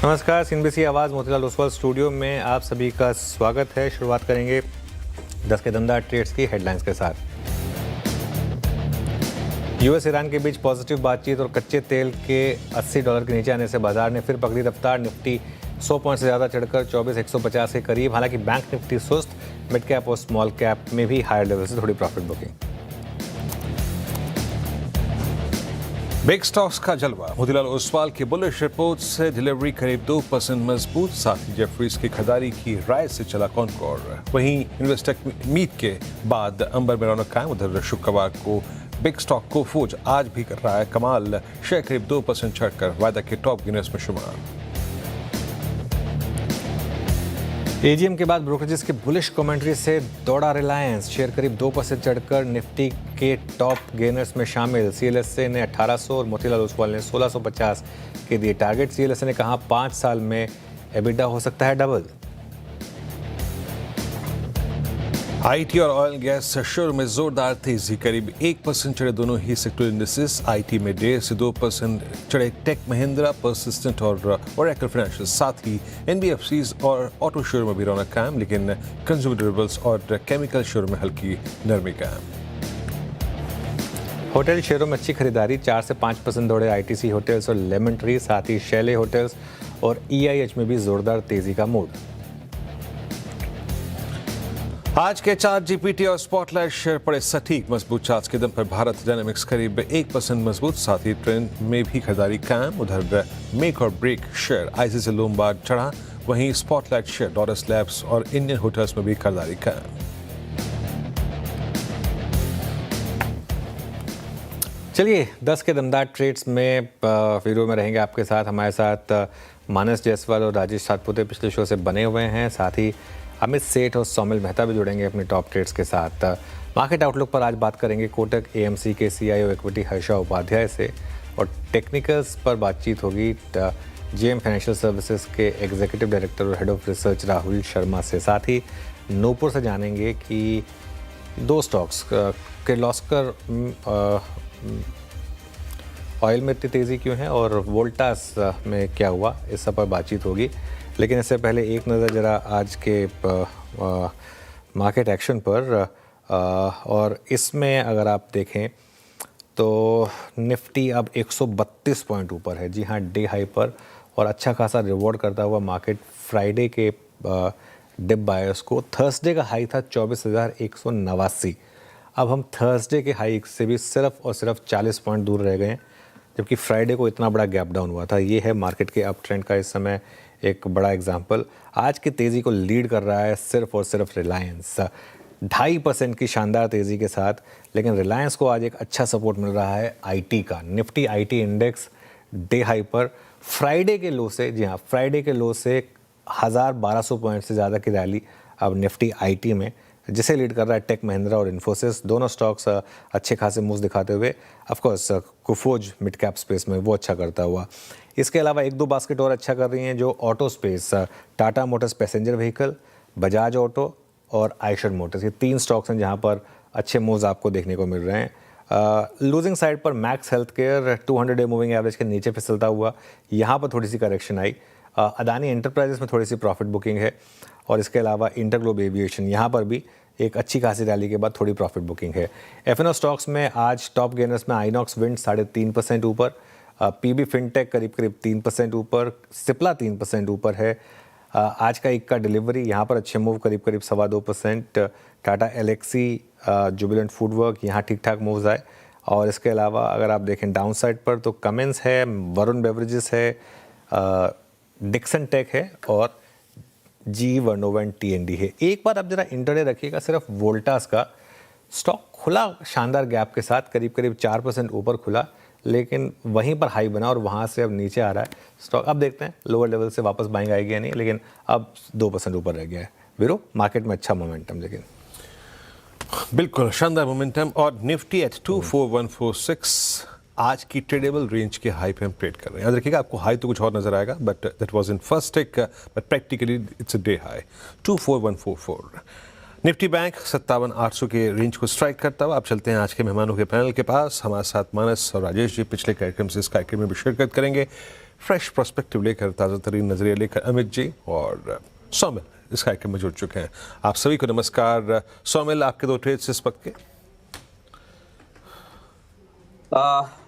नमस्कार, सीएनबीसी आवाज़ मोतीलाल ओसवाल स्टूडियो में आप सभी का स्वागत है। शुरुआत करेंगे 10 के दमदार ट्रेड्स की हेडलाइंस के साथ। यूएस ईरान के बीच पॉजिटिव बातचीत और कच्चे तेल के $80 के नीचे आने से बाजार ने फिर पकड़ी रफ्तार। निफ्टी 100 पॉइंट से ज़्यादा चढ़कर 24,150 के करीब। हालांकि बैंक निफ्टी सुस्त, मिड कैप और स्मॉल कैप में भी हायर लेवल से थोड़ी प्रॉफिट बुकिंग। बिग स्टॉक्स का जलवा। मोतीलाल ओसवाल की बुलिश रिपोर्ट से डिलीवरी करीब 2% मजबूत। साथ ही जेफरीज की खरीदारी की राय से चला कॉनकोर। वहीं इन्वेस्टर मीट के बाद अंबर में रौनक कायम। उधर शुक्रवार को बिग स्टॉक को फौज आज भी कर रहा है कमाल। शेयर करीब 2% चढ़कर वायदा के टॉप गेनर्स में शुमार। एजीएम के बाद ब्रोकरेजेस के बुलिश कमेंट्री से दौड़ा रिलायंस। शेयर करीब 2% चढ़कर निफ्टी के टॉप गेनर्स में शामिल। सीएलएसए ने 1800 और मोतीलाल ओसवाल ने 1650 के दिए टारगेट। सीएलएसए ने कहा 5 साल में एबिटा हो सकता है डबल। आईटी और ऑयल गैस सेक्टर में जोरदार तेजी। करीब 1% चढ़े दोनों ही सेक्टर इंडिसेस। आईटी में 1.5 से 2% चढ़े टेक महिंद्रा, पर्सिस्टेंट और ओरेकल फाइनेंशियल। साथ ही एनबीएफसीज और ऑटो शेयर में भी रौनक कायम, लेकिन कंज्यूमर ड्यूरेबल्स और केमिकल शेयर में हल्की नरमी कायम। होटल शेयरों में अच्छी खरीदारी। 4 से 5% दौड़े आईटीसी होटल्स और लेमन ट्री। साथ ही शैले होटल्स और ईआईएच में भी जोरदार तेजी का मूड। आज के चार्ट जीपीटी और स्पॉटलाइट शेयर पड़े सटीक। मजबूत चार्ट्स के दम पर भारत डायनामिक्स करीब 1% मजबूत। साथ ही ट्रेंड में भी खरीदारी कायम। उधर मेक और ब्रेक शेयर आईसीसी लोमबार्ड चढ़ा। वहीं स्पॉटलाइट शेयर डॉरस लैब्स और इंडियन होटल्स में भी खरीदारी कायम। चलिए 10 के दमदार ट्रेड्स में वीडियो में रहेंगे आपके साथ। हमारे साथ मानस जायसवाल और राजेश सातपुते पिछले शो से बने हुए हैं। साथ ही अमित सेठ और सौमिल मेहता भी जुड़ेंगे अपने टॉप ट्रेड्स के साथ। मार्केट आउटलुक पर आज बात करेंगे कोटक एएमसी के सीईओ इक्विटी हर्षा उपाध्याय से, और टेक्निकल्स पर बातचीत होगी जेएम फाइनेंशियल सर्विसेज के एग्जीक्यूटिव डायरेक्टर और head of research Rahul Sharma से। साथ ही नूपुर से जानेंगे कि 2 स्टॉक्स किर्लोस्कर ऑयल में इतनी तेज़ी क्यों है और वोल्टास में क्या हुआ, इस सब पर बातचीत होगी। लेकिन इससे पहले एक नज़र ज़रा आज के मार्केट एक्शन पर, और इसमें अगर आप देखें तो निफ्टी अब 132 पॉइंट ऊपर है। जी हाँ, डे हाई पर, और अच्छा खासा रिवॉर्ड करता हुआ मार्केट फ्राइडे के डिप बायर्स को। थर्सडे का हाई था 24,189। अब हम थर्सडे के हाई से भी सिर्फ और सिर्फ 40 पॉइंट दूर रह गए हैं, जबकि फ्राइडे को इतना बड़ा गैप डाउन हुआ था। ये है मार्केट के अप ट्रेंड का इस समय एक बड़ा एग्जाम्पल। आज की तेज़ी को लीड कर रहा है सिर्फ और सिर्फ रिलायंस 2.5% की शानदार तेज़ी के साथ। लेकिन रिलायंस को आज एक अच्छा सपोर्ट मिल रहा है आईटी का। Nifty IT index day high पर फ्राइडे के लो से, जी हाँ, फ्राइडे के लो से 1,1200 पॉइंट से ज़्यादा की रैली अब निफ्टी आईटी में, जिसे लीड कर रहा है टेक महिंद्रा और इन्फोसिस। दोनों स्टॉक्स अच्छे खासे मूव्स दिखाते हुए, ऑफकोर्स कुफोज मिड कैप स्पेस में वो अच्छा करता हुआ। इसके अलावा 1-2 बास्केट और अच्छा कर रही हैं जो auto space, Tata Motors passenger vehicle, Bajaj auto और आयशर मोटर्स। ये 3 स्टॉक्स हैं जहां पर अच्छे मूव्स आपको देखने को मिल रहे हैं। लूजिंग साइड पर max health care 200 day moving average के नीचे फिसलता हुआ, यहाँ पर थोड़ी सी करेक्शन आई। अदानी एंटरप्राइजेस में थोड़ी सी प्रॉफिट बुकिंग है, और इसके अलावा इंटरग्लोब एविएशन, यहाँ पर भी एक अच्छी खासी रैली के बाद थोड़ी प्रॉफिट बुकिंग है। एफएनओ स्टॉक्स में आज टॉप गेनर्स में आइनॉक्स विंड 3.5% ऊपर, पीबी फिनटेक करीब 3% ऊपर, सिप्ला 3% ऊपर है। आज का इक्का डिलीवरी यहाँ पर अच्छे मूव करीब 2.25%। टाटा एलेक्सी, जुबिलेंट फूडवर्क, यहाँ ठीक ठाक मूव्स आए। और इसके अलावा अगर आप देखें डाउन साइड पर तो कमिंस है, वरुण बेवरेजेस है, डिक्सन टेक है और जी वर्नोवन टीएनडी है। एक बार आप जरा इंटरडे रखिएगा सिर्फ वोल्टास का। स्टॉक खुला शानदार गैप के साथ, करीब 4% ऊपर खुला, लेकिन वहीं पर हाई बना और वहाँ से अब नीचे आ रहा है स्टॉक। अब देखते हैं लोअर लेवल से वापस बाइंग आएगी या नहीं, लेकिन अब 2% ऊपर रह गया है। वीरो मार्केट में अच्छा मोमेंटम, लेकिन बिल्कुल शानदार मोमेंटम। और निफ्टी एट 24146 आज की ट्रेडेबल रेंज के हाई पे हम ट्रेड कर रहे हैं। याद रखिएगा, आपको हाई तो कुछ और नजर आएगा, but that was in first tick, but practically it's a day high 24144। Nifty bank 57,800 के रेंज को स्ट्राइक करता हुआ। अब चलते हैं आज के मेहमानों के पैनल के पास। हमारे साथ मानस और राजेश जी पिछले कार्यक्रम से इस कार्यक्रम में भी शिरकत करेंगे। फ्रेश पर्सपेक्टिव लेकर, ताज़ा तरीन नजरिया लेकर अमित जी और सौमिल इस कार्यक्रम में जुड़ चुके हैं। आप सभी को नमस्कार। सौमिल, आपके 2 ट्रेड्स इस वक्त के।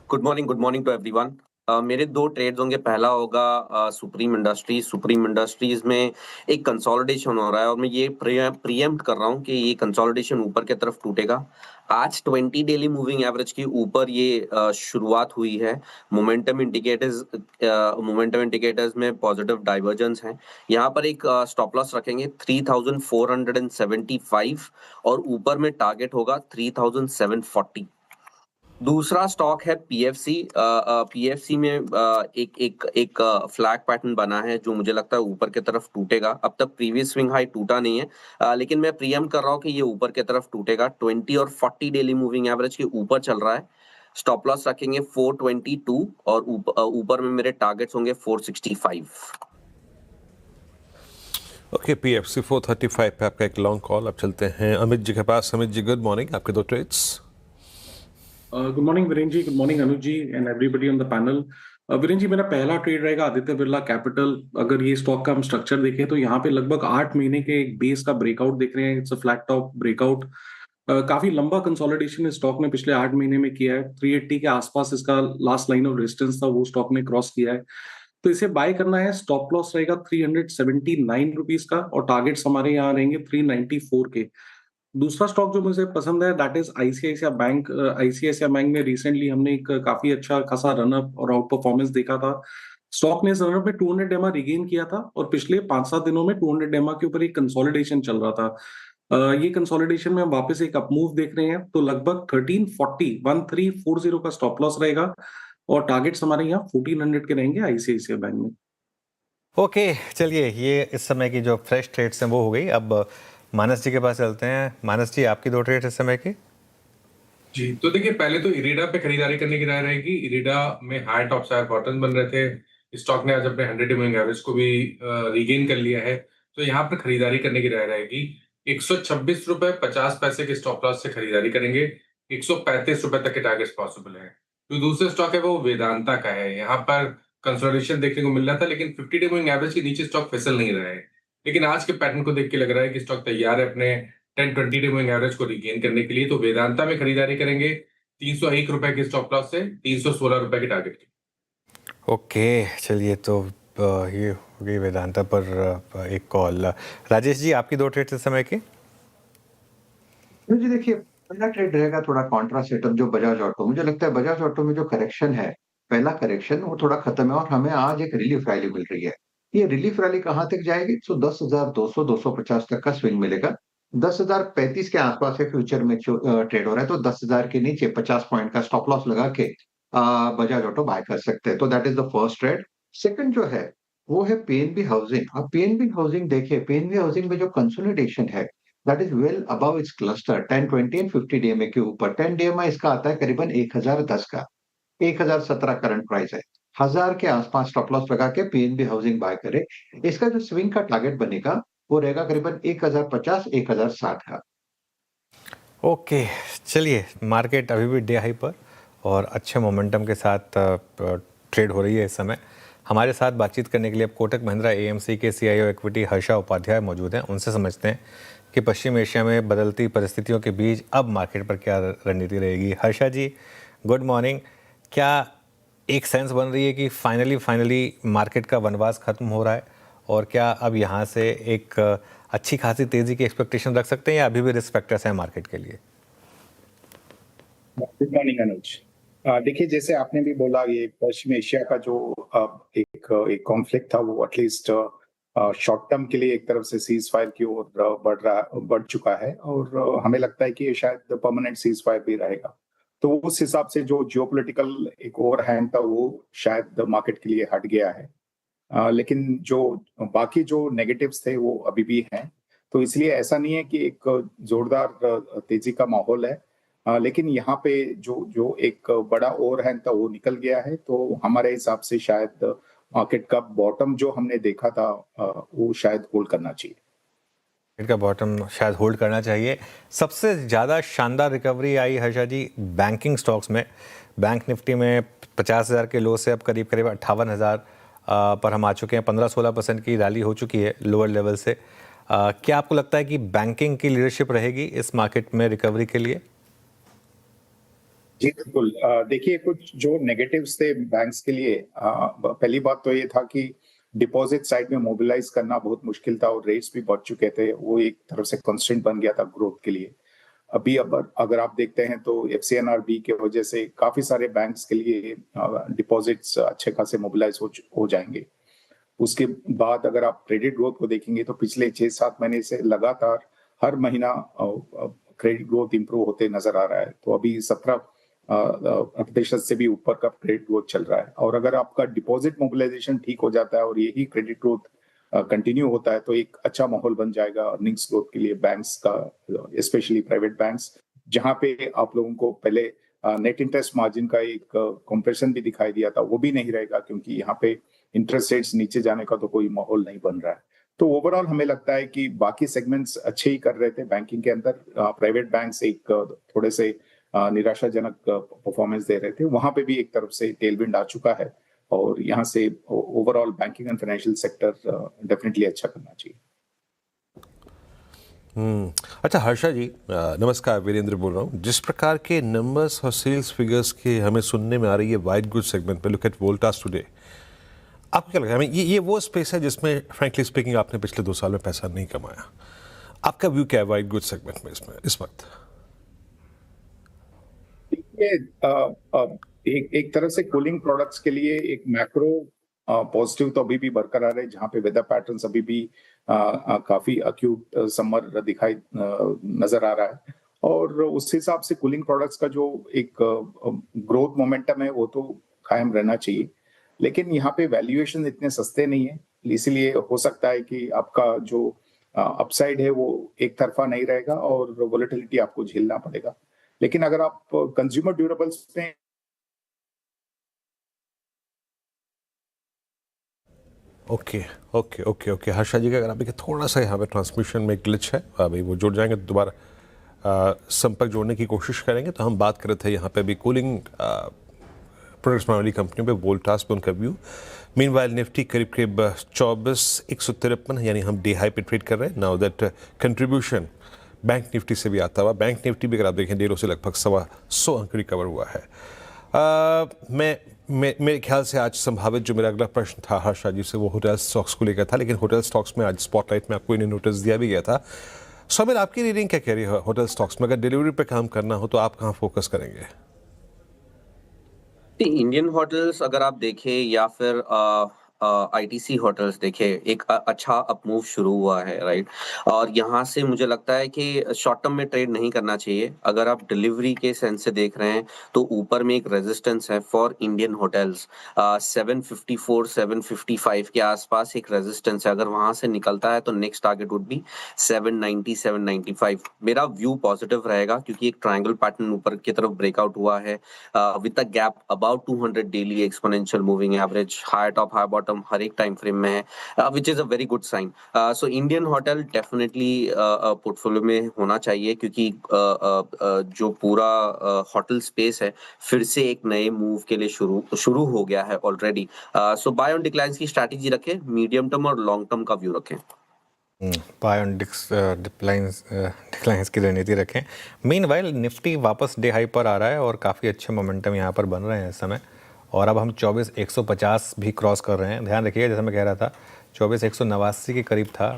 Good morning to everyone. मेरे 2 ट्रेड्स होंगे। पहला होगा सुप्रीम इंडस्ट्रीज में एक कंसोलिडेशन हो रहा है और मैं ये प्रीएम्प्ट कर रहा हूँ कि ये कंसोलिडेशन ऊपर की तरफ टूटेगा। आज 20 डेली मूविंग एवरेज के ऊपर ये शुरुआत हुई है। मोमेंटम इंडिकेटर्स में पॉजिटिव डाइवर्जेंस हैं। यहाँ पर एक स्टॉप लॉस रखेंगे 3475 और ऊपर में टारगेट होगा 3740। दूसरा स्टॉक है पीएफसी। पीएफसी में एक फ्लैग पैटर्न बना है जो मुझे लगता है ऊपर की तरफ टूटेगा। अब तक प्रीवियस स्विंग हाई टूटा नहीं है, लेकिन मैं प्रीएम्प्ट कर रहा हूँ कि ये ऊपर की तरफ टूटेगा। 20 और 40 डेली मूविंग एवरेज के ऊपर चल रहा है। स्टॉप लॉस रखेंगे 422 और ऊपर में मेरे टारगेट्स होंगे 465। ओके, पीएफसी 435 पे आपका एक लॉन्ग कॉल। अब चलते हैं अमित जी के पास। अमित जी, गुड मॉर्निंग, आपके 2 trades. Good morning Virendra ji, good morning Anuj ji and everybody on the panel. Virendra ji, मेरा पहला ट्रेड रहेगा आदित्य बिरला कैपिटल। अगर ये स्टॉक का हम स्ट्रक्चर देखें तो यहाँ पे लगभग 8 महीने के एक बेस का ब्रेकआउट देख रहे हैं। It's a flat top breakout. काफी लंबा कंसोलिडेशन इस स्टॉक ने पिछले 8 महीने में किया है। 380 के आसपास इसका लास्ट लाइन ऑफ रेजिस्टेंस था, वो स्टॉक ने क्रॉस किया है। तो इसे बाय करना है। स्टॉप लॉस रहेगा 379 रुपीज का और टारगेट्स हमारे यहाँ रहेंगे 394 के। दूसरा स्टॉक जो मुझे पसंद है that is ICICI bank. ICICI bank में रिसेंटली हमने एक काफी अच्छा खासा रनअप और आउट परफॉर्मेंस देखा था। स्टॉक ने इस रनअप में 200 डेमा रिगेन किया था और पिछले 5-7 दिनों में 200 डेमा के ऊपर एक कंसोलिडेशन चल रहा था। ये कंसोलिडेशन में हम वापस एक अपमूव देख रहे हैं। तो लगभग 1340 का स्टॉप लॉस रहेगा और टारगेट्स हमारे यहाँ 1400 के रहेंगे आईसीआईसीआई बैंक में। ओके, चलिए, ये इस समय की जो फ्रेश ट्रेड्स हैं वो हो गई। अब मानस जी के पास चलते हैं। मानस जी, आपकी 2 ट्रेड्स इस समय की। जी, तो देखिए, पहले तो इरिडा पे खरीदारी करने की राय रहेगी। इरिडा में हाई टॉप हाई बॉटम बन रहे थे। स्टॉक ने आज अपने 100 डे मूविंग एवरेज को भी रीगेन कर लिया है, तो यहाँ पर खरीदारी करने की राय रहेगी। 126 रुपए 50 पैसे के स्टॉप लॉस से खरीदारी करेंगे। 135 रुपए तक के टारगेट्स पॉसिबल है। जो दूसरा स्टॉक है वो वेदांता का है। यहाँ पर कंसोलिडेशन देखने को मिल रहा था, लेकिन 50 डे मूविंग एवरेज के नीचे स्टॉक फिसल नहीं रहा है। लेकिन आज के पैटर्न को देख के लग रहा है कि स्टॉक तैयार है अपने 10-20 डे मूविंग एवरेज को रिगेन करने के लिए। तो वेदांता में खरीदारी करेंगे 301 रुपए के स्टॉप लॉस से 316 रुपए के टारगेट की। ओके, चलिए, तो ये हो गई वेदांता पर एक कॉल। राजेश जी, आपकी 2 ट्रेड्स इस समय की। जी देखिए, पहला ट्रेड रहेगा थोड़ा कॉन्ट्रा सेटअप जो बजाज ऑटो। मुझे लगता है बजाज ऑटो में जो करेक्शन है, पहला करेक्शन वो थोड़ा खत्म है और हमें आज एक रिलीफ रैली मिल रही है। ये रिलीफ रैली कहाँ तक जाएगी? तो 10,200-250 तक का स्विंग मिलेगा। 10,035 के आसपास है फ्यूचर में ट्रेड हो रहा है, तो 10,000 के नीचे 50 पॉइंट का स्टॉप लॉस लगा के बजाज ऑटो बाय कर सकते हैं। तो that is the first trade. Second जो है वो है पीएनबी हाउसिंग। अब पीएनबी हाउसिंग देखिए, पीएनबी हाउसिंग में जो कंसोलिडेशन है that is well above it's cluster 10, 20 and 50 DMA के ऊपर। 10 डीएमए इसका आता है करीबन 1010 का। 1017 करंट प्राइस है। 1000 के आसपास स्टॉप लॉस लगा के पीएनबी हाउसिंग बाय करे। इसका जो स्विंग का टारगेट बनेगा वो रहेगा करीबन 1050, 1060 का। ओके, चलिए, मार्केट अभी भी डे हाई पर और अच्छे मोमेंटम के साथ ट्रेड हो रही है इस समय। हमारे साथ बातचीत करने के लिए अब कोटक महिंद्रा एएमसी के सीईओ इक्विटी हर्षा उपाध्याय मौजूद हैं। उनसे समझते हैं कि पश्चिम एशिया में बदलती परिस्थितियों के बीच अब मार्केट पर क्या रणनीति रहेगी। हर्षा जी, गुड मॉर्निंग। क्या एक सेंस बन रही है कि फाइनली मार्केट का वनवास खत्म हो रहा है और क्या अब यहाँ से एक अच्छी खासी तेजी की एक्सपेक्टेशन रख सकते हैं या अभी भी रिस्क फैक्टर्स हैं मार्केट के लिए? गुड मॉर्निंग अनुज। देखिए, जैसे आपने भी बोला, ये पश्चिम एशिया का जो एक कॉन्फ्लिक्ट था वो एटलीस्ट शॉर्ट टर्म के लिए एक तरफ से सीज फायर की ओर बढ़ चुका है और हमें लगता है कि ये शायद परमानेंट सीज फायर भी रहेगा। तो उस हिसाब से जो जियोपॉलिटिकल एक ओवरहैंग था वो शायद मार्केट के लिए हट गया है। लेकिन जो बाकी जो नेगेटिव्स थे वो अभी भी हैं। तो इसलिए ऐसा नहीं है कि एक जोरदार तेजी का माहौल है, लेकिन यहाँ पे जो एक बड़ा ओवरहैंग था वो निकल गया है। तो हमारे हिसाब से शायद मार्केट का बॉटम जो हमने देखा था वो शायद होल्ड करना चाहिए। मार्केट का बॉटम शायद होल्ड करना चाहिए। सबसे ज़्यादा शानदार रिकवरी आई हर्षा जी बैंकिंग स्टॉक्स में। बैंक निफ्टी में 50,000 के लो से अब करीब 58,000 पर हम आ चुके हैं। 15-16% की रैली हो चुकी है लोअर लेवल से। क्या आपको लगता है कि बैंकिंग की लीडरशिप रहेगी इस मार्केट में रिकवरी के लिए? जी बिल्कुल। देखिए, कुछ जो नेगेटिव्स थे बैंक्स के लिए, पहली बात तो ये था कि डिपॉजिट साइड में मोबिलाइज करना बहुत मुश्किल था और रेट्स भी बढ़ चुके थे। वो एक तरफ से कंस्ट्रेंट बन गया था ग्रोथ के लिए। अभी अब अगर आप देखते हैं तो FCNR की वजह से काफी सारे बैंक्स के लिए डिपॉजिट्स अच्छे खासे मोबिलाइज हो जाएंगे। उसके बाद अगर आप क्रेडिट ग्रोथ को देखेंगे तो पिछले 6-7 महीने से लगातार हर महीना क्रेडिट ग्रोथ इंप्रूव होते नजर आ रहा है। तो अभी 17% से भी ऊपर का क्रेडिट ग्रोथ चल रहा है। और अगर आपका डिपॉजिट मोबिलाइजेशन ठीक हो जाता है और यही क्रेडिट ग्रोथ कंटिन्यू होता है तो एक अच्छा माहौल बन जाएगा अर्निंग्स ग्रोथ के लिए बैंक्स का, स्पेशली प्राइवेट बैंक्स, जहां पे आप लोगों को पहले नेट इंटरेस्ट मार्जिन का एक कंप्रेशन भी दिखाई दिया था, वो भी नहीं रहेगा क्योंकि यहाँ पे इंटरेस्ट रेट्स नीचे जाने का तो कोई माहौल नहीं बन रहा है। तो ओवरऑल हमें लगता है कि बाकी सेगमेंट्स अच्छे ही कर रहे थे बैंकिंग के अंदर। प्राइवेट बैंक्स एक थोड़े से निराशाजनक परफॉर्मेंस दे रहे थे, वहां पे भी एक तरफ से टेलविंड आ चुका है और यहाँ से overall banking and financial sector definitely अच्छा करना चाहिए। अच्छा हर्षा जी, नमस्कार, वीरेंद्र बोल रहा हूँ। जिस प्रकार के नंबर्स और सेल्स फिगर्स के हमें सुनने में आ रही है वाइट गुड सेगमेंट पे, लुक एट वोल्टास टुडे, आपको क्या लगता है? ये वो स्पेस है जिसमें फ्रैंकली स्पीकिंग आपने पिछले 2 साल में पैसा नहीं कमाया। आपका व्यू क्या है वाइट गुड सेगमेंट में इसमें इस वक्त? एक तरह से कूलिंग प्रोडक्ट्स के लिए एक मैक्रो पॉजिटिव तो अभी भी बरकरार है, जहां पे वेदर पैटर्न्स अभी भी काफी अक्यूट समर दिखाई नजर आ रहा है। और उस हिसाब से कूलिंग प्रोडक्ट्स का जो एक ग्रोथ मोमेंटम है वो तो कायम रहना चाहिए, लेकिन यहाँ पे वैल्यूएशन इतने सस्ते नहीं है, इसलिए हो सकता है कि आपका जो अपसाइड है वो एक तरफा नहीं रहेगा और वोलेटिलिटी आपको झेलना पड़ेगा। लेकिन अगर आप कंज्यूमर ड्यूरेबल्स में ओके हर्षा जी का अगर आप थोड़ा सा यहाँ पे ट्रांसमिशन में ग्लिच है, अभी वो जुड़ जाएंगे तो दोबारा संपर्क जोड़ने की कोशिश करेंगे। तो हम बात कर रहे थे यहाँ पे अभी कूलिंग प्रोडक्ट्स बनाने वाली कंपनियों पे, वोल्टास पे उनका व्यू। मीनवाइल निफ्टी करीब 24,153 यानी हम डे हाई पे ट्रेड कर रहे हैं। Now that contribution bank Nifty से भी आता हुआ, बैंक निफ्टी भी अगर आप देखें डेरों से लगभग 125 अंक रिकवर हुआ है। मेरे ख्याल से आज संभावित जो मेरा अगला प्रश्न था हर्षा जी से वो होटल स्टॉक्स को लेकर था, लेकिन होटल स्टॉक्स में आज स्पॉटलाइट में आपको इन्हें नोटिस दिया भी गया था। सोमिल, आपकी रीडिंग क्या कह रही है होटल स्टॉक्स में? अगर डिलीवरी पे काम करना हो तो आप कहाँ फोकस करेंगे? इंडियन होटल्स अगर आप देखें या फिर आईटीसी होटल्स देखे, एक अच्छा अप मूव शुरू हुआ है, राइट। और यहाँ से मुझे लगता है कि शॉर्ट टर्म में ट्रेड नहीं करना चाहिए। अगर आप डिलीवरी के सेंस से देख रहे हैं तो ऊपर में एक रेजिस्टेंस है फॉर इंडियन होटल्स, 754 755 के आसपास एक रेजिस्टेंस है। अगर वहां से निकलता है तो नेक्स्ट टारगेट वुड बी 790 795। मेरा व्यू पॉजिटिव रहेगा क्योंकि एक ट्रायंगल पैटर्न ऊपर की तरफ ब्रेकआउट हुआ है with a gap about 200 daily exponential moving average, high top high bottom हर एक टाइम फ्रेम में है, which is a very good sign. So Indian hotel definitely portfolio में होना चाहिए क्योंकि जो पूरा होटल स्पेस है फिर से एक नए मूव के लिए शुरू हो गया है already. So buy on declines की स्ट्रैटेजी रखें, मीडियम टर्म और लॉन्ग टर्म का व्यू रखें। बाय ऑन डिक्लाइंस की रणनीति रखें। मीनवाइल निफ्टी वापस डे हाई पर आ रहा है और काफ़ी अच्छे मोमेंटम यहाँ पर बन रहे हैं इस समय, और अब हम 24,150 भी क्रॉस कर रहे हैं। ध्यान रखिएगा, जैसे मैं कह रहा था 24,189 के करीब था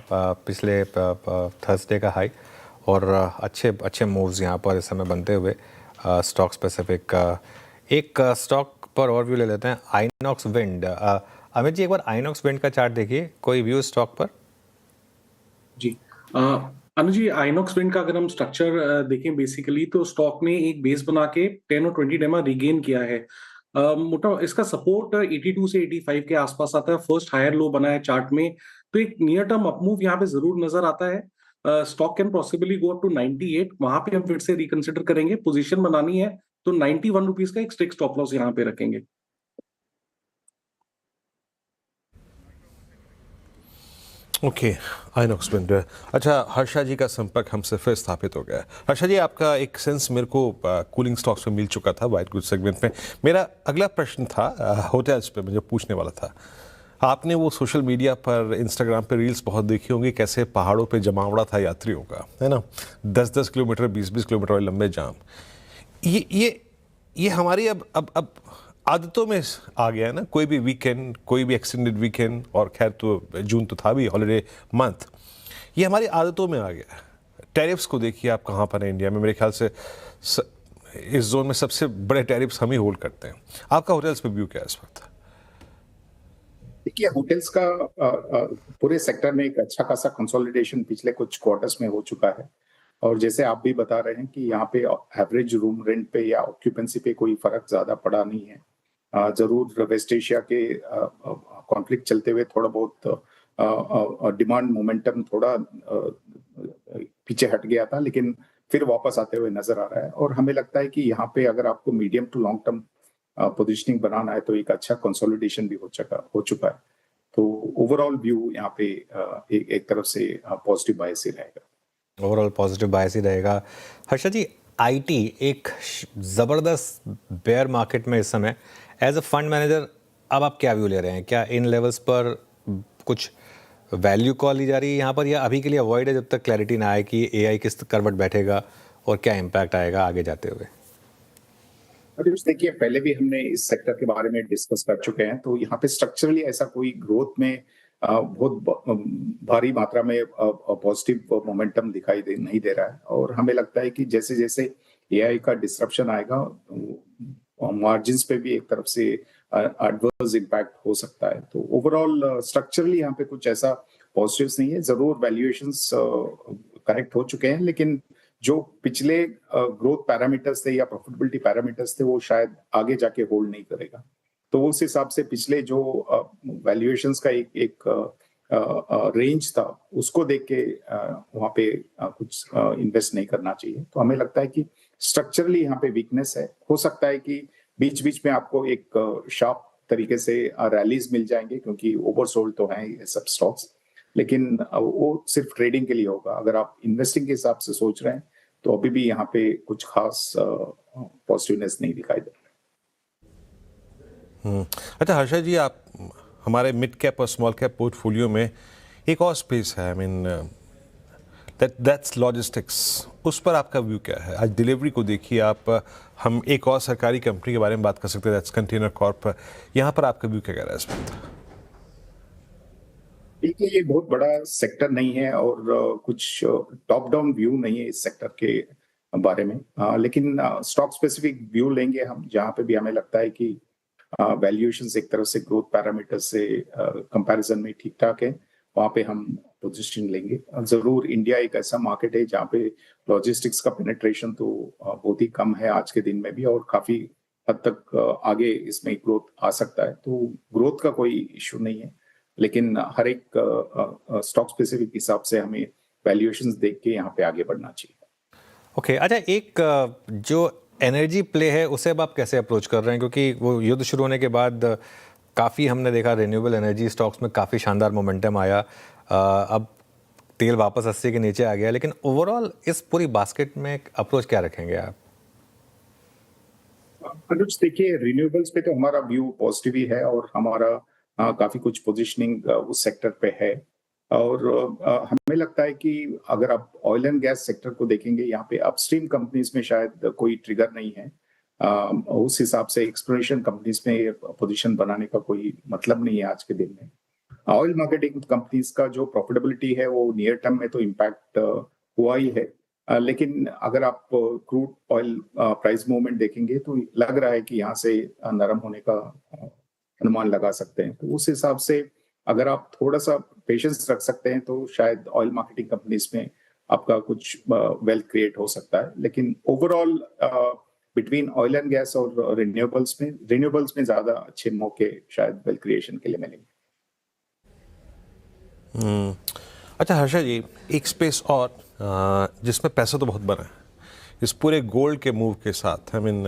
पिछले थर्सडे का हाई, और अच्छे मूव्स यहाँ पर इस समय बनते हुए स्टॉक स्पेसिफिक। एक स्टॉक पर और व्यू ले लेते हैं, आइनॉक्स विंड। अमित जी, एक बार आइनॉक्स विंड का चार्ट देखिए, कोई व्यू स्टॉक पर? जी अनुज जी, आइनॉक्स विंड का अगर हम स्ट्रक्चर देखें बेसिकली तो स्टॉक ने एक बेस बना के 10 और 20 डेमा रिगेन किया है। मोटा इसका सपोर्ट 82 से 85 के आसपास आता है। फर्स्ट हायर लो बना है चार्ट में, तो एक नियर टर्म अप मूव यहाँ पे जरूर नजर आता है। Stock can possibly go up to 98, वहां पे हम फिर से रिकंसिडर करेंगे। पोजीशन बनानी है तो 91 रुपीज का एक स्ट्रिक्ट स्टॉप लॉस यहाँ पे रखेंगे। Okay, INOX wind. अच्छा, हर्षा जी का संपर्क हमसे फिर स्थापित हो गया है। हर्षा जी, आपका एक सेंस मेरे को कूलिंग स्टॉक्स में मिल चुका था वाइट गुड सेगमेंट में। मेरा अगला प्रश्न था होटल्स पे, मुझे पूछने वाला था। आपने वो सोशल मीडिया पर, इंस्टाग्राम पे रील्स बहुत देखी होंगी, कैसे पहाड़ों पे जमावड़ा था यात्रियों का, है ना, 10-10 किलोमीटर, 20-20 किलोमीटर वाले लंबे जाम। ये हमारी अब आदतों में आ गया है ना। कोई भी वीकेंड, कोई भी एक्सटेंडेड वीकेंड, और खैर तो जून तो था भी हॉलीडे मंथ, ये हमारी आदतों में आ गया है। टैरिफ्स को देखिए आप, कहाँ पर है इंडिया में, मेरे ख्याल से इस जोन में सबसे बड़े टैरिफ्स हम ही होल्ड करते हैं। आपका होटल्स पे व्यू क्या है इस वक्त? देखिए, होटल्स का पूरे सेक्टर में एक अच्छा खासा कंसोलिडेशन पिछले कुछ क्वार्टर्स में हो चुका है। और जैसे आप भी बता रहे हैं कि यहाँ पे एवरेज रूम रेंट पे या ऑक्यूपेंसी पे कोई फर्क ज्यादा पड़ा नहीं है। जरूर वेस्ट एशिया के कॉन्फ्लिक्ट चलते हुए थोड़ा बहुत डिमांड मोमेंटम थोड़ा पीछे हट गया था, लेकिन फिर वापस आते हुए नजर आ रहा है। और हमें लगता है कि यहाँ पे अगर आपको medium to long term positioning बनाना है तो एक अच्छा कंसोलिडेशन भी हो चुका है। तो ओवरऑल व्यू यहाँ पे एक तरफ से पॉजिटिव बायस ही रहेगा। ओवरऑल पॉजिटिव बायस ही रहेगा। हर्षद जी, आईटी एक ज़बरदस्त बेयर मार्केट में इस समय, एज अ फंड मैनेजर अब आप क्या व्यू ले रहे हैं? क्या इन लेवल्स पर कुछ वैल्यू कॉल ली जा रही है यहाँ पर, या अभी के लिए अवॉइड है जब तक क्लैरिटी ना आए कि एआई किस करवट बैठेगा और क्या इम्पैक्ट आएगा आगे जाते हुए? देखिए, पहले भी हमने इस सेक्टर के बारे में डिस्कस कर चुके हैं। तो यहाँ पे स्ट्रक्चरली ऐसा कोई ग्रोथ में बहुत भारी मात्रा में पॉजिटिव मोमेंटम नहीं दे रहा है। और हमें लगता है कि जैसे जैसे एआई का डिसरप्शन आएगा, मार्जिन्स पे भी एक तरफ से एडवर्स इम्पैक्ट हो सकता है। तो ओवरऑल स्ट्रक्चरली यहाँ पे कुछ ऐसा पॉजिटिव्स नहीं है। जरूर वैल्यूएशंस करेक्ट हो चुके हैं, लेकिन जो पिछले ग्रोथ पैरामीटर्स थे या प्रॉफिटेबिलिटी पैरामीटर्स थे वो शायद आगे जाके होल्ड नहीं करेगा। तो उस हिसाब से पिछले जो वैल्यूएशंस का एक रेंज था, उसको देख के वहाँ पे कुछ इन्वेस्ट नहीं करना चाहिए। तो हमें लगता है कि स्ट्रक्चरली यहाँ पे वीकनेस है। हो सकता है कि बीच बीच में आपको एक शार्प तरीके से रैलीज मिल जाएंगे, क्योंकि ओवरसोल्ड तो हैं ये सब स्टॉक्स, लेकिन वो सिर्फ ट्रेडिंग के लिए होगा। अगर आप इन्वेस्टिंग के हिसाब से सोच रहे हैं तो अभी भी यहाँ पे कुछ खास पॉजिटिवनेस नहीं दिखाई दे रहा। अच्छा हर्षद जी, आप हमारे मिड कैप और स्मॉल कैप पोर्टफोलियो में एक और स्पेस है, आई मीन दैट्स लॉजिस्टिक्स। उस पर आपका व्यू क्या है? आज डिलीवरी को देखिए आप, हम एक और सरकारी कंपनी के बारे में बात कर सकते हैं, दैट्स कंटेनर कॉर्प। यहाँ पर आपका व्यू क्या कह रहा है इस वक्त? देखिए, ये बहुत बड़ा सेक्टर नहीं है और कुछ टॉप डाउन व्यू नहीं है इस सेक्टर के बारे में, लेकिन स्टॉक स्पेसिफिक व्यू लेंगे हम, जहाँ पे भी हमें लगता है कि वैल्यूएशंस एक तरफ से ग्रोथ पैरामीटर से कंपैरिजन में ठीक ठाक है, वहाँ पे हम पोजीशन लेंगे। जरूर इंडिया एक ऐसा मार्केट है जहाँ पे लॉजिस्टिक्स का पेनिट्रेशन तो बहुत ही कम है आज के दिन में भी, और काफी हद तक आगे इसमें ग्रोथ आ सकता है। तो ग्रोथ का कोई इश्यू नहीं है, लेकिन हर एक स्टॉक स्पेसिफिक हिसाब से हमें वैल्यूएशंस देख के यहाँ पे आगे बढ़ना चाहिए। ओके, अच्छा, एक जो एनर्जी प्ले है उसे अब आप कैसे अप्रोच कर रहे हैं? क्योंकि वो युद्ध शुरू होने के बाद काफ़ी हमने देखा रिन्यूएबल एनर्जी स्टॉक्स में काफ़ी शानदार मोमेंटम आया, अब तेल वापस 80 के नीचे आ गया, लेकिन ओवरऑल इस पूरी बास्केट में अप्रोच क्या रखेंगे आप? अनुज, देखिए, रिन्यूएबल्स पे तो हमारा व्यू पॉजिटिव ही है और हमारा काफी कुछ पोजीशनिंग उस सेक्टर पे है। और हमें लगता है कि अगर आप ऑयल एंड गैस सेक्टर को देखेंगे, यहाँ पे अपस्ट्रीम कंपनीज में शायद कोई ट्रिगर नहीं है। उस हिसाब से एक्सप्लोरेशन कंपनीज में पोजीशन बनाने का कोई मतलब नहीं है आज के दिन में। ऑयल मार्केटिंग कंपनीज का जो प्रॉफिटेबिलिटी है वो नियर टर्म में तो इम्पैक्ट हुआ ही है, लेकिन अगर आप क्रूड ऑयल प्राइस मूवमेंट देखेंगे तो लग रहा है कि यहाँ से नरम होने का अनुमान लगा सकते हैं। तो उस हिसाब से अगर आप थोड़ा सा पेशेंस रख सकते हैं तो शायद ऑयल मार्केटिंग कंपनीज में आपका कुछ वेल्थ क्रिएट हो सकता है। लेकिन overall between oil and gas और रिन्यूएबल्स में ज्यादा अच्छे मौके शायद वेल्थ क्रिएशन के लिए मिलेंगे। अच्छा हर्षद जी, एक स्पेस और जिसमें पैसा तो बहुत बना है इस पूरे गोल्ड के मूव के साथ, I mean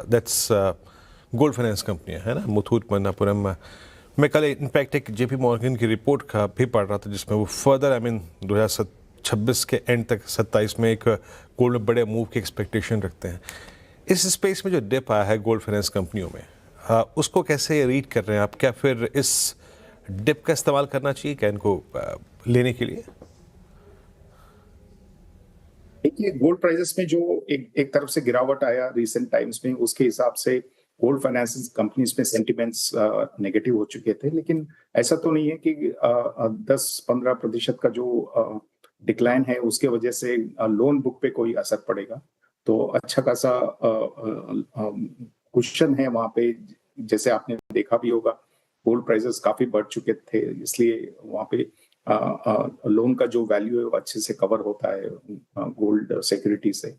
that's gold finance कंपनियां है ना, मुथूट मन्नापुरम। मैं कल इनफैक्ट एक जेपी मॉर्गन की रिपोर्ट का भी पढ़ रहा था जिसमें वो फर्दर, आई मीन 2026 के एंड तक 27 में एक गोल्ड में बड़े मूव की एक्सपेक्टेशन रखते हैं। इस स्पेस में जो डिप आया है गोल्ड फाइनेंस कंपनियों में, उसको कैसे रीड कर रहे हैं आप? क्या फिर इस डिप का इस्तेमाल करना चाहिए क्या इनको लेने के लिए? देखिए, गोल्ड प्राइसेस में जो एक तरफ से गिरावट आया रिसेंट टाइम्स में, उसके हिसाब से गोल्ड फाइनेंसिंग कंपनीज में सेंटिमेंट्स नेगेटिव हो चुके थे, लेकिन ऐसा तो नहीं है कि 10-15% का जो डिक्लाइन है उसके वजह से लोन बुक पे कोई असर पड़ेगा। तो अच्छा खासा कुशन है वहां पे, जैसे आपने देखा भी होगा गोल्ड प्राइसेस काफी बढ़ चुके थे, इसलिए वहां पे लोन का जो वैल्यू है वो अच्छे से कवर होता है गोल्ड सिक्योरिटी से।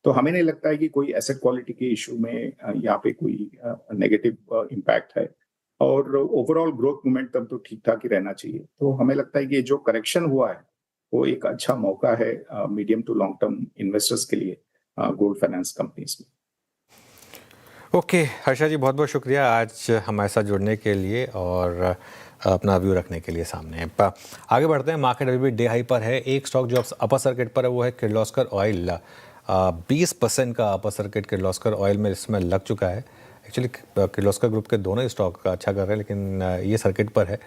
तो हमें नहीं लगता है कि कोई एसेट क्वालिटी के इशू में यहाँ पे कोई नेगेटिव इम्पैक्ट है, और ओवरऑल ग्रोथ मोमेंटम तो ठीक ठाक ही रहना चाहिए। तो हमें लगता है कि ये जो करेक्शन हुआ है वो एक अच्छा मौका है medium to long term investors के लिए गोल्ड फाइनेंस कंपनीज में। ओके हर्षा जी, बहुत बहुत शुक्रिया आज हमारे साथ जुड़ने के लिए और अपना व्यू रखने के लिए सामने। आगे बढ़ते हैं, मार्केट अभी भी डे हाई पर है। एक स्टॉक जो अपर सर्किट पर है वो है किर्लोस्कर ऑयल। 20% का अपर सर्किट किर्लोस्कर ऑयल में इसमें लग चुका है। एक्चुअली किर्लोस्कर ग्रुप के दोनों ही स्टॉक अच्छा कर रहे हैं, लेकिन ये सर्किट पर है।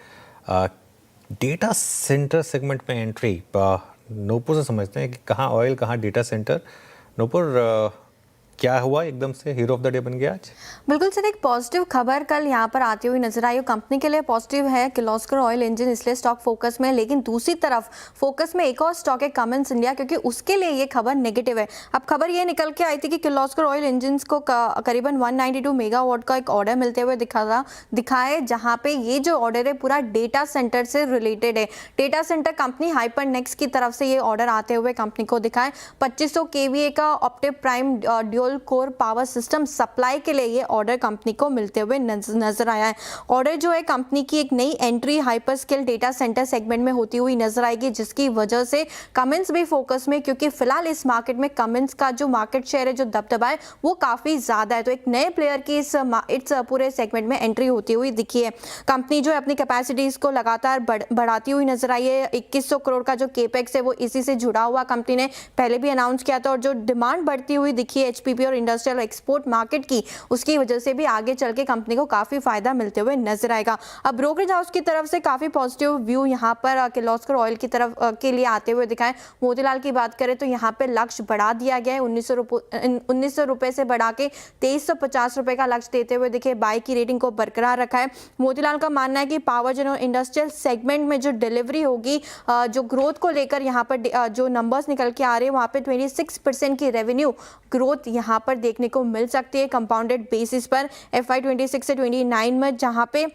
डेटा सेंटर सेगमेंट में एंट्री नूपुर से समझते हैं कि कहाँ ऑयल कहाँ डेटा सेंटर। नूपुर, क्या हुआ एकदम से हीरो ऑफ द डे बन गया आज? बिल्कुल सर, एक पॉजिटिव खबर कल यहाँ पर आती हुई नजर आई। कंपनी के लिए पॉजिटिव है किर्लोस्कर ऑयल इंजन, इसलिए स्टॉक फोकस में। लेकिन दूसरी तरफ फोकस में एक और स्टॉक है कमिंस इंडिया, क्योंकि उसके लिए ये खबर नेगेटिव है। अब खबर ये निकल के आई थी कि किर्लोस्कर ऑयल इंजन को करीबन 192 मेगावाट का एक ऑर्डर मिलते हुए दिखाए, जहाँ पे ये जो ऑर्डर है पूरा डेटा सेंटर से रिलेटेड है। डेटा सेंटर कंपनी हाइपरनेक्स की तरफ से ये ऑर्डर आते हुए कंपनी को दिखाए। 2500 kVA का optive prime dual core power system supply के लिए ये ऑर्डर कंपनी को मिलते हुए नजर आया है। ऑर्डर जो है कंपनी की एक नई entry hyper scale data centre segment में होती हुई नजर आएगी, जिसकी वजह से कमिंस भी फोकस में, क्योंकि फिलहाल इस मार्केट में कमिंस का जो मार्केट शेयर है, जो दबदबा है, वो काफी ज्यादा है। तो एक नए प्लेयर की इस पूरे सेगमेंट में एंट्री होती हुई दिखी है। कंपनी जो है अपनी कैपेसिटीज को लगातार बढ़ाती हुई नजर आई है। 2100 करोड़ का जो केपेक्स है वो इसी से जुड़ा हुआ कंपनी ने पहले भी अनाउंस किया था, और जो डिमांड बढ़ती हुई दिखी है एचपीपी और इंडस्ट्रियल एक्सपोर्ट मार्केट की, उसकी वजह से भी आगे चल के कंपनी को काफी फायदा मिलते हुए नजर आएगा। अब ब्रोकरेज हाउस की तरफ से काफी पॉजिटिव व्यू यहाँ पर किर्लोस्कर ऑयल की तरफ के लिए आते हुए दिखाएं। मोतीलाल की बात करें तो यहाँ पे लक्ष्य बढ़ा दिया गया है, 1900 रुपए से बढ़ा के 2350 रुपए का लक्ष्य देते हुए दिखे। बाय की रेटिंग को बरकरार रखा है। मोतीलाल का मानना है कि पावर जेन और इंडस्ट्रियल सेगमेंट में जो डिलीवरी होगी, जो ग्रोथ को लेकर यहाँ पर जो नंबर्स निकल के आ रहे हैं, वहाँ पे 26% की रेवेन्यू ग्रोथ यहाँ पर देखने को मिल सकती है कंपाउंडेड बेसिस पर FY 26 से 29 में, जहाँ पे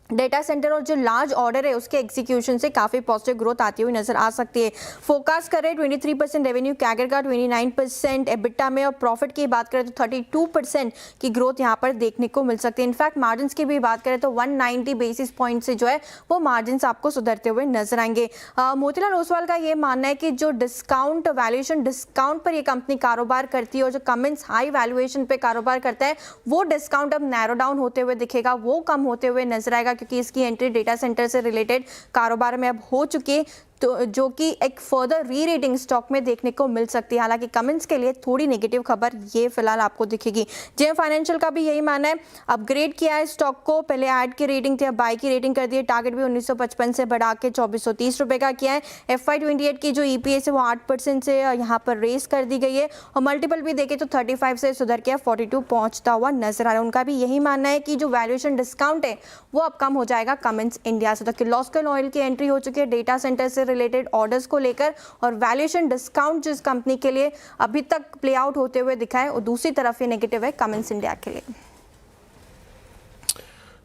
डेटा सेंटर और जो लार्ज ऑर्डर है उसके एग्जीक्यूशन से काफी पॉजिटिव ग्रोथ आती हुई नजर आ सकती है। फोकस करें 23% रेवेन्यू कैगर का, 29% एबिटा में, और प्रॉफिट की बात करें तो 32% की ग्रोथ यहां पर देखने को मिल सकती है। इनफैक्ट मार्जिन्स की भी बात करें तो 190 बेसिस पॉइंट से जो है वो मार्जिन्स आपको सुधरते हुए नजर आएंगे। मोतीलाल ओसवाल का ये मानना है कि जो डिस्काउंट वैल्यूएशन डिस्काउंट पर ये कंपनी कारोबार करती है, और जो कमिंस हाई वैल्यूएशन पे कारोबार करता है, वो डिस्काउंट अब नैरो डाउन होते हुए दिखेगा, वो कम होते हुए नजर आएगा, क्योंकि इसकी एंट्री डेटा सेंटर से रिलेटेड कारोबार में अब हो चुकी है, तो जो कि एक फर्दर री रेटिंग स्टॉक में देखने को मिल सकती है। हालांकि कमिंस के लिए थोड़ी नेगेटिव खबर ये फिलहाल आपको दिखेगी। जेएम फाइनेंशियल का भी यही मानना है, अपग्रेड किया है स्टॉक को, पहले ऐड की रेटिंग थी, अब बाय की रेटिंग कर दी है। टारगेट भी 1955 से बढ़ा के 2430 रुपए का किया है। FY 28 की जो EPS है वो 8% से यहाँ पर रेस कर दी गई है, और मल्टीपल भी देखे तो 35 से सुधर के 42 पहुंचता हुआ नजर आ रहा है। उनका भी यही मानना है कि जो वैल्यूएशन डिस्काउंट है वो अब कम हो जाएगा कमिंस इंडिया से। तो किर्लोस्कर ऑयल की एंट्री हो चुकी है डेटा सेंटर से रिलेटेड ऑर्डर्स को लेकर, और वैल्यूएशन डिस्काउंट जिस कंपनी के लिए अभी तक प्ले आउट होते हुए दिखा है, और दूसरी तरफ ये नेगेटिव है कमिंस इंडिया के लिए।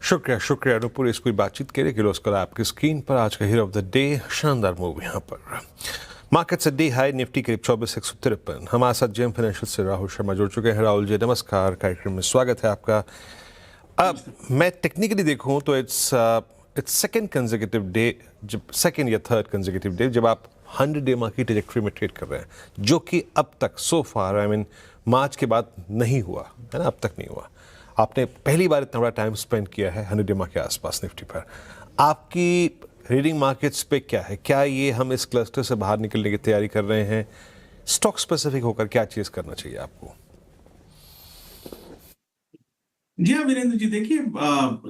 शुक्रिया अनुपुर, इस कोई बातचीत के लिए। किर्लोस्कर आपकी स्क्रीन पर आज का हीरो ऑफ द डे, शानदार मूव यहाँ पर। मार्केट से डे हाई, निफ्टी करीब 24,153। हमारे साथ जेएम फाइनेंशियल से राहुल शर्मा जुड़ चुके हैं। राहुल जी नमस्कार, कार्यक्रम में स्वागत है आपका। अब मैं टेक्निकली देखूं तो इट्स सेकेंड कंसेक्यूटिव डे, जब सेकेंड या थर्ड कंसेक्यूटिव डे जब आप 100 डे की ट्रैजेक्टरी में ट्रेड कर रहे हैं, जो कि अब तक सो फार मार्च के बाद नहीं हुआ है ना, अब तक नहीं हुआ। आपने पहली बार इतना बड़ा टाइम स्पेंड किया है 100 डे के आसपास निफ्टी पर। आपकी रीडिंग मार्केट्स पे क्या है? क्या ये हम इस क्लस्टर से बाहर निकलने की तैयारी कर रहे हैं? स्टॉक स्पेसिफिक होकर क्या चीज़ करना चाहिए आपको? जी हाँ वीरेंद्र जी, देखिए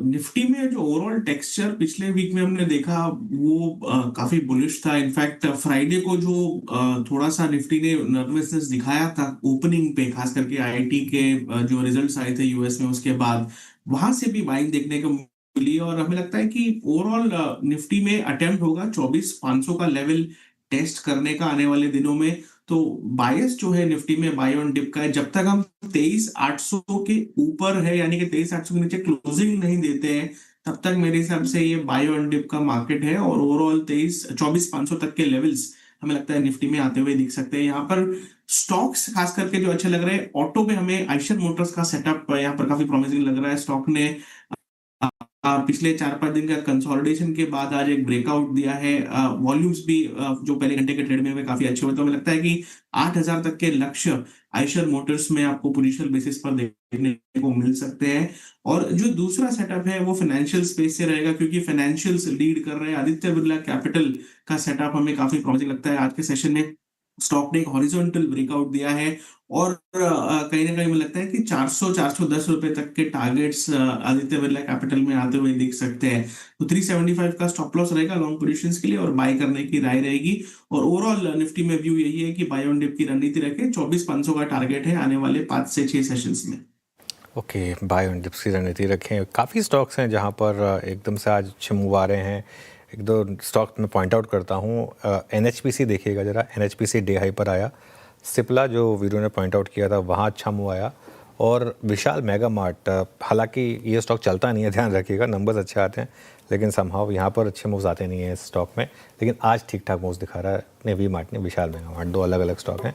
निफ्टी में जो ओवरऑल टेक्सचर पिछले वीक में हमने देखा वो काफी बुलिश था। इनफैक्ट फ्राइडे को जो थोड़ा सा निफ्टी ने नर्वसनेस दिखाया था ओपनिंग पे, खास करके आईटी के जो रिजल्ट्स आए थे यूएस में, उसके बाद वहां से भी बाइंग देखने को मिली। और हमें लगता है कि ओवरऑल निफ्टी में अटेम्प्ट होगा 24,500 का लेवल टेस्ट करने का आने वाले दिनों में। तो बायस जो है निफ्टी में बाय ऑन डिप का है। जब तक हम 23,800 के ऊपर है, यानी कि 23,800 के नीचे क्लोजिंग नहीं देते हैं, तब तक मेरे हिसाब से ये बाय ऑन डिप का मार्केट है। और ओवरऑल 24,500 तक के लेवल्स हमें लगता है निफ्टी में आते हुए दिख सकते हैं। यहाँ पर स्टॉक्स खास करके जो अच्छे लग रहे हैं, ऑटो पे हमें आइशर मोटर्स का सेटअप यहाँ पर काफी प्रॉमिसिंग लग रहा है। स्टॉक ने पिछले 4-5 दिन का कंसोलिडेशन के बाद आज एक ब्रेकआउट दिया है। वॉल्यूम्स भी जो पहले घंटे के ट्रेड में हुए काफी अच्छे हुए। तो हमें लगता है कि 8,000 तक के लक्ष्य आइशर मोटर्स में आपको पोजिशनल बेसिस पर देखने को मिल सकते हैं। और जो दूसरा सेटअप है वो फाइनेंशियल स्पेस से रहेगा, क्योंकि फाइनेंशियल्स लीड कर रहे हैं। आदित्य बिरला कैपिटल का सेटअप हमें काफी प्रॉमिसिंग लगता है। आज के सेशन में स्टॉक ने एक हॉरिजॉन्टल ब्रेकआउट दिया है और कहीं ना कहीं मुझे लगता है कि 400-410 रुपए तक के टारगेट्स आदित्य बिरला कैपिटल में आते हुए दिख सकते हैं। तो 375 का स्टॉप लॉस रहेगा लॉन्ग पोजीशंस के लिए और बाय करने की राय रहेगी। और ओवरऑल निफ्टी में व्यू यही है कि बाय ऑन डिप की रणनीति रखें। 24,500 का टारगेट है आने वाले 5 से 6 सेशंस में। ओके, बाय ऑन डिप्स की रणनीति रखें। काफ़ी स्टॉक्स हैं जहां पर एकदम से आज अच्छे मूव आ रहे हैं। एक दो स्टॉक मैं पॉइंट आउट करता हूं। NHPC देखिएगा ज़रा, NHPC डे हाई पर आया। सिप्ला जो वीडियो ने पॉइंट आउट किया था वहाँ अच्छा मूव आया। और विशाल मेगा मार्ट, हालांकि ये स्टॉक चलता नहीं है, ध्यान रखिएगा, नंबर्स अच्छे आते हैं लेकिन समहाउ यहाँ पर अच्छे मूव्स आते नहीं हैं इस स्टॉक में। लेकिन आज ठीक ठाक मूव्स दिखा रहा है ने वी मार्ट ने विशाल मेगा मार्ट, दो अलग अलग स्टॉक हैं।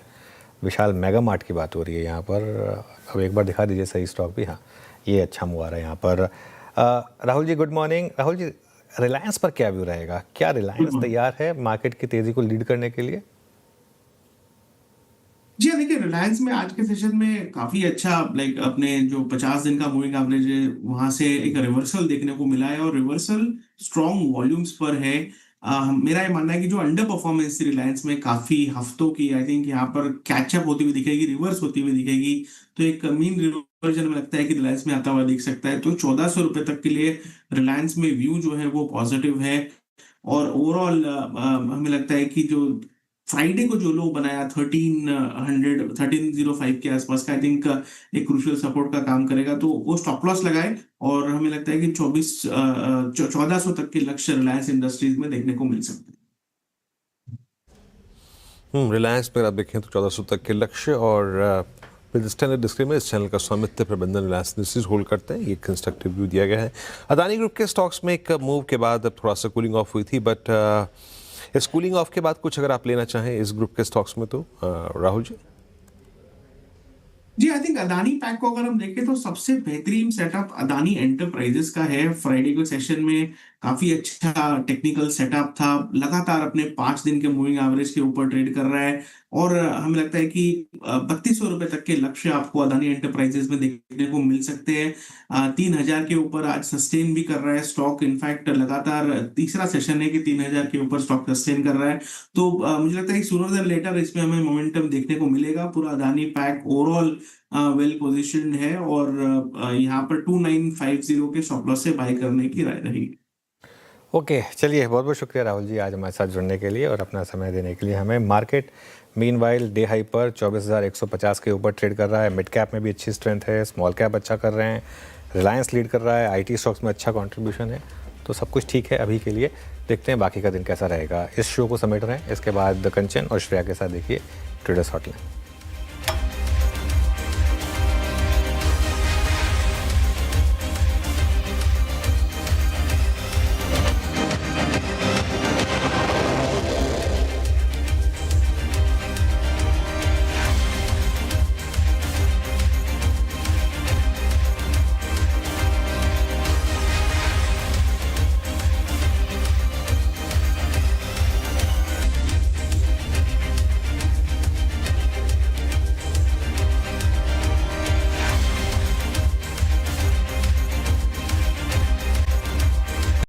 विशाल मेगा मार्ट की बात हो रही है यहाँ पर। अब एक बार दिखा दीजिए सही स्टॉक भी। हाँ, ये अच्छा मूव आ रहा है यहाँ पर। Rahul ji good morning. राहुल जी, रिलायंस पर क्या व्यू रहेगा? क्या रिलायंस तैयार है मार्केट की तेजी को लीड करने के लिए? जी हाँ, देखिए रिलायंस में आज के सेशन में काफी अच्छा अपने जो 50 दिन का मूविंग एवरेज है वहां से एक रिवर्सल देखने को मिला है और रिवर्सल स्ट्रॉन्ग वॉल्यूम्स पर है। मेरा ये मानना है कि जो अंडर परफॉर्मेंस थी रिलायंस में काफी हफ्तों की, आई थिंक यहाँ पर कैचअप होती हुई दिखेगी, रिवर्स होती हुई दिखेगी। तो एक मीन रिवर्जन में लगता है कि रिलायंस में आता हुआ दिख सकता है। तो 1,400 रुपए तक के लिए रिलायंस में व्यू जो है वो पॉजिटिव है। और ओवरऑल हमें लगता है कि जो फ्राइडे को जो लो बनाया 1305 के आसपास का, आई थिंक एक क्रूशियल सपोर्ट का काम करेगा। तो वो स्टॉप लॉस लगाए और हमें लगता है कि 1400 तक के लक्ष्य रिलायंस इंडस्ट्रीज में देखने को मिल सकते हैं। रिलायंस में आप देखें तो 1400 तक के लक्ष्य। और स्टैंडर्ड डिस्क्लेमर, इस चैनल का स्वामित्व प्रबंधन रिलायंस इंडस्ट्रीज होल्ड करते हैं। ये कंस्ट्रक्टिव व्यू दिया गया है। अदानी ग्रुप के स्टॉक्स में एक मूव के बाद अब थोड़ा सा कूलिंग ऑफ हुई थी, बट इस कूलिंग ऑफ के बाद कुछ अगर आप लेना चाहें इस ग्रुप के स्टॉक्स में तो राहुल जी? जी, आई थिंक अदानी पैक को अगर हम देखें तो सबसे बेहतरीन सेटअप अदानी एंटरप्राइजेस का है। फ्राइडे के सेशन में काफी अच्छा टेक्निकल सेटअप था, लगातार अपने 5 दिन के मूविंग एवरेज के ऊपर ट्रेड कर रहा है। और हमें लगता है कि 3200 रुपए तक के लक्ष्य आपको अदानी एंटरप्राइजेस में देखने को मिल सकते हैं। 3,000 के ऊपर आज सस्टेन भी कर रहा है स्टॉक। इनफैक्ट लगातार तीसरा सेशन है कि 3,000 के ऊपर स्टॉक सस्टेन कर रहा है। तो मुझे लगता है कि सूनर देन लेटर इसमें हमें मोमेंटम देखने को मिलेगा। पूरा Adani pack overall well position है और यहाँ पर 2950 के स्टॉप लॉस से बाय करने की राय रहेगी। ओके, चलिए, बहुत बहुत शुक्रिया राहुल जी आज हमारे साथ जुड़ने के लिए और अपना समय देने के लिए हमें। मार्केट मीनवाइल डे हाई पर 24,150 के ऊपर ट्रेड कर रहा है। मिड कैप में भी अच्छी स्ट्रेंथ है, स्मॉल कैप अच्छा कर रहे हैं, रिलायंस लीड कर रहा है, आईटी स्टॉक्स में अच्छा कंट्रीब्यूशन है। तो सब कुछ ठीक है अभी के लिए। देखते हैं बाकी का दिन कैसा रहेगा। इस शो को समेट रहे हैं, इसके बाद कंचन और श्रेया के साथ देखिए ट्रेडर्स हॉटलाइन।